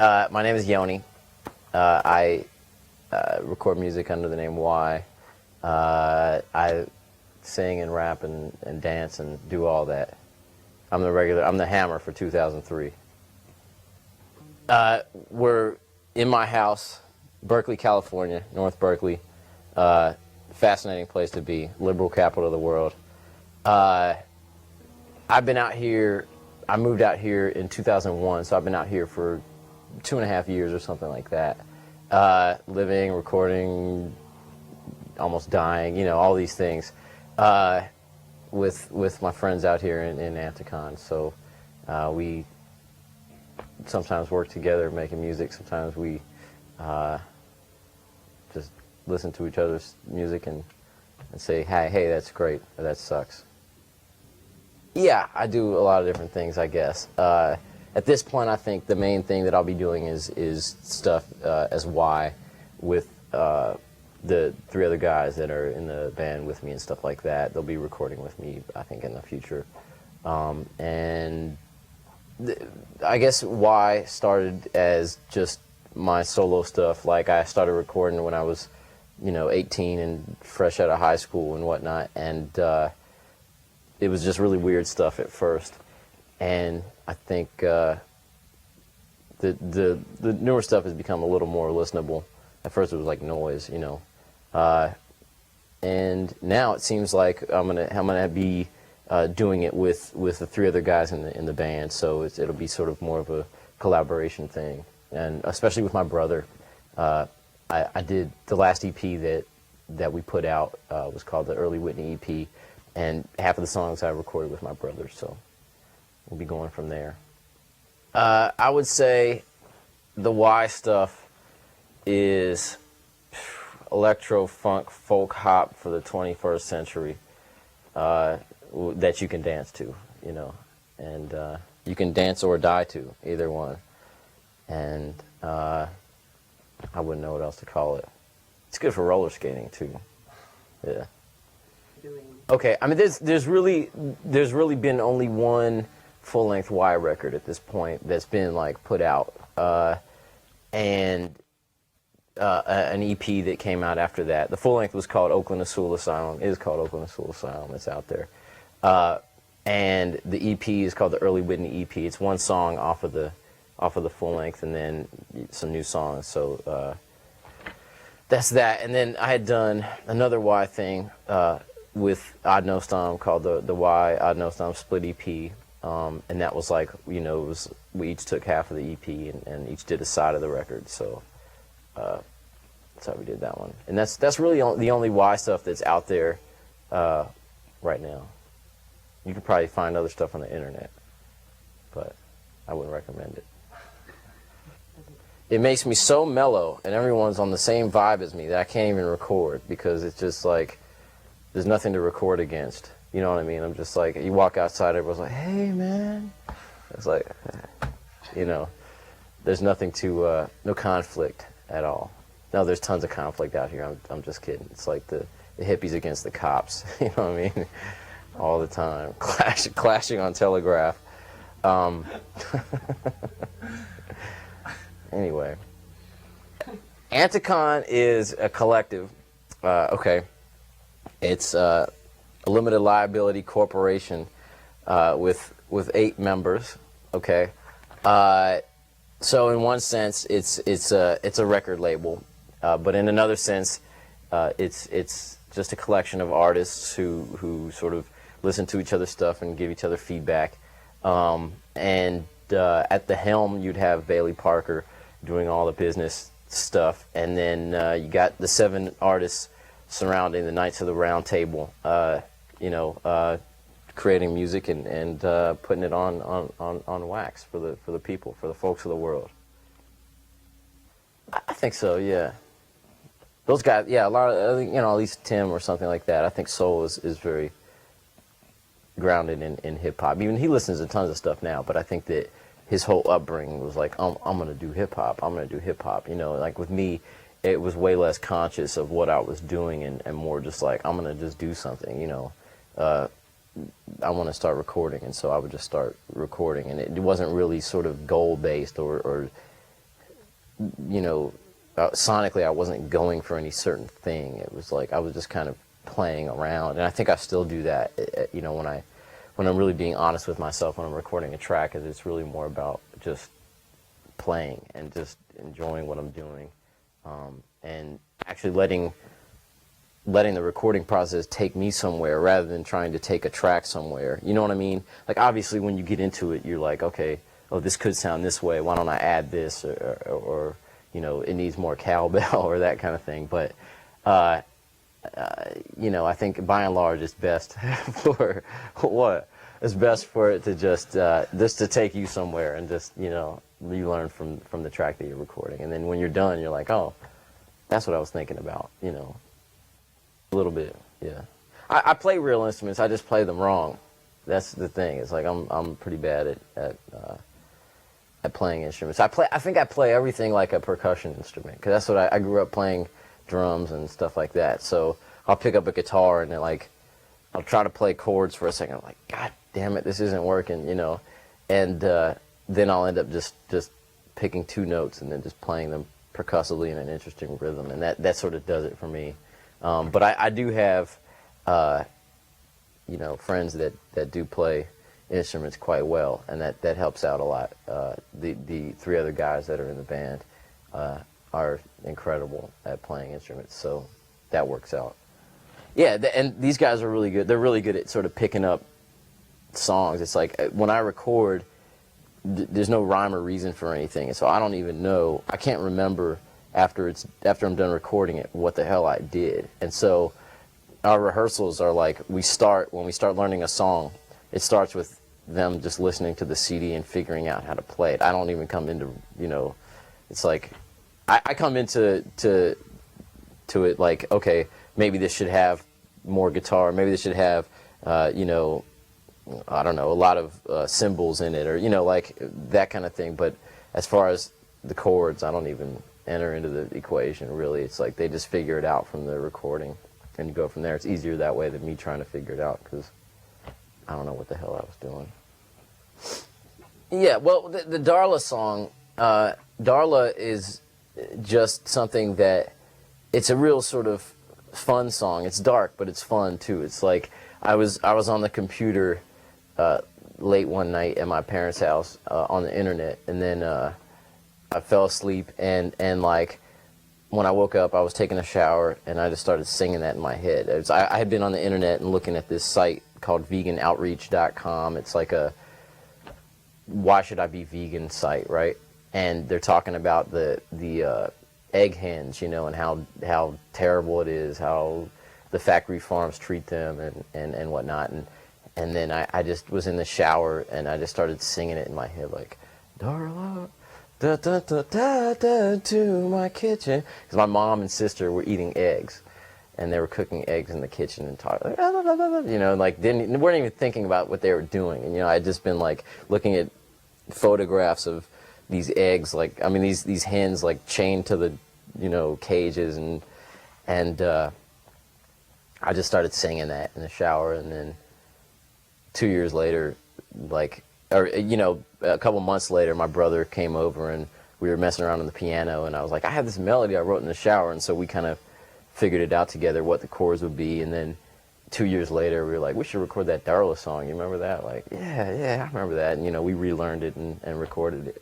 My name is Yoni. I record music under the name Y. I sing and rap and dance and do all that. I'm the hammer for 2003. We're in my house, Berkeley, California, North Berkeley. Fascinating place to be, liberal capital of the world. I've been out here, I moved out here in 2001, so I've been out here for 2.5 years or something like that. Living, recording, almost dying, you know, all these things. With my friends out here in Anticon. So we sometimes work together making music, sometimes we just listen to each other's music and say, hey, that's great, or that sucks. Yeah, I do a lot of different things, I guess. At this point, I think the main thing that I'll be doing is stuff as Y with the 3 other guys that are in the band with me and stuff like that. They'll be recording with me, I think, in the future. And I guess Y started as just my solo stuff. Like, I started recording when I was, 18 and fresh out of high school and whatnot, and it was just really weird stuff at first. And I think the newer stuff has become a little more listenable. At first it was like noise, and now it seems like I'm gonna be doing it with the 3 other guys in the band. So it'll be sort of more of a collaboration thing, and especially with my brother. I did the last EP that we put out was called the Early Whitney EP, and half of the songs I recorded with my brother. So we'll be going from there. I would say the Y stuff is electro, funk, folk, hop for the 21st century that you can dance to, and you can dance or die to, either one. And I wouldn't know what else to call it. It's good for roller skating too. Yeah. Okay, I mean, there's really been only one full-length Y record at this point that's been like put out, and an EP that came out after that. The full-length was called Oakland Asul Asylum. It is called Oakland Asul Asylum. It's out there, and the EP is called the Early Whitney EP. It's one song off of the full-length, and then some new songs. So that's that. And then I had done another Y thing with Odd No Stom called the Y Odd No Stom Split EP. And that was like, we each took half of the EP and each did a side of the record. So that's how we did that one. And that's really the only Y stuff that's out there right now. You could probably find other stuff on the internet, but I wouldn't recommend it. It makes me so mellow, and everyone's on the same vibe as me, that I can't even record, because it's just like there's nothing to record against. You know what I mean? I'm just like, you walk outside, everyone's like, hey, man. It's like, there's nothing to, no conflict at all. No, there's tons of conflict out here. I'm just kidding. It's like the hippies against the cops. You know what I mean? All the time. Clashing on Telegraph. Anyway. Anticon is a collective. Okay. It's a limited liability corporation with 8 members. Okay, so in one sense it's a record label, but in another sense it's just a collection of artists who sort of listen to each other's stuff and give each other feedback. And at the helm you'd have Bailey Parker doing all the business stuff, and then you got the 7 artists surrounding the Knights of the Round Table, creating music and putting it on wax for the people, for the folks of the world. I think so, yeah. Those guys, yeah, a lot of, at least Tim or something like that. I think Soul is very grounded in hip-hop. Even he listens to tons of stuff now, but I think that his whole upbringing was like, I'm going to do hip-hop, I'm going to do hip-hop. Like with me, it was way less conscious of what I was doing and more just like, I'm going to just do something, I want to start recording, and so I would just start recording, and it wasn't really sort of goal-based or you know, sonically I wasn't going for any certain thing. It was like I was just kind of playing around, and I think I still do that. You know, when I'm really being honest with myself when I'm recording a track, is it's really more about just playing and just enjoying what I'm doing, and actually letting the recording process take me somewhere rather than trying to take a track somewhere. You know what I mean? Like, obviously when you get into it, you're like, okay, oh, this could sound this way, why don't I add this, or you know, it needs more cowbell or that kind of thing. But you know, I think by and large it's best for what? It's best for it to just to take you somewhere and just, you know, you learn from the track that you're recording. And then when you're done, you're like, oh, that's what I was thinking about, you know. A little bit, yeah. I play real instruments, I just play them wrong. That's the thing. It's like I'm pretty bad at playing instruments. I think I play everything like a percussion instrument, because that's what I grew up playing drums and stuff like that. So I'll pick up a guitar and then, like, I'll try to play chords for a second. I'm like, God damn it, this isn't working, you know. And then I'll end up just picking two notes and then just playing them percussively in an interesting rhythm, and that sort of does it for me. But I do have, you know, friends that do play instruments quite well, and that helps out a lot. The three other guys that are in the band are incredible at playing instruments, so that works out. Yeah, and these guys are really good. They're really good at sort of picking up songs. It's like when I record, there's no rhyme or reason for anything, and so I don't even know. I can't remember after I'm done recording it what the hell I did. And so our rehearsals are like, when we start learning a song, it starts with them just listening to the CD and figuring out how to play it. I don't even come into, you know, it's like I come into it like, okay, maybe this should have more guitar, maybe this should have you know, I don't know, a lot of cymbals in it, or, you know, like that kind of thing. But as far as the chords, I don't even enter into the equation, really. It's like they just figure it out from the recording and go from there. It's easier that way than me trying to figure it out, because I don't know what the hell I was doing. Yeah, well, the Darla song, Darla is just something that, it's a real sort of fun song. It's dark, but it's fun too. It's like I was on the computer late one night at my parents' house on the internet, and then I fell asleep, and like when I woke up, I was taking a shower, and I just started singing that in my head. I had been on the internet and looking at this site called veganoutreach.com. It's like a why should I be vegan site, right? And they're talking about the egg hens, you know, and how terrible it is, how the factory farms treat them and whatnot. And then I just was in the shower, and I just started singing it in my head, like, Darla, da da da da da to my kitchen, because my mom and sister were eating eggs, and they were cooking eggs in the kitchen and talking, you know, like weren't even thinking about what they were doing. And, you know, I'd just been like looking at photographs of these eggs, like, I mean, these hens like chained to the, you know, cages, and I just started singing that in the shower. And then 2 years later, like, or, you know, a couple months later, my brother came over and we were messing around on the piano, and I was like, I have this melody I wrote in the shower. And so we kind of figured it out together, what the chords would be. And then 2 years later, we were like, we should record that Darla song. You remember that? Like, yeah, I remember that. And, you know, we relearned it and recorded it.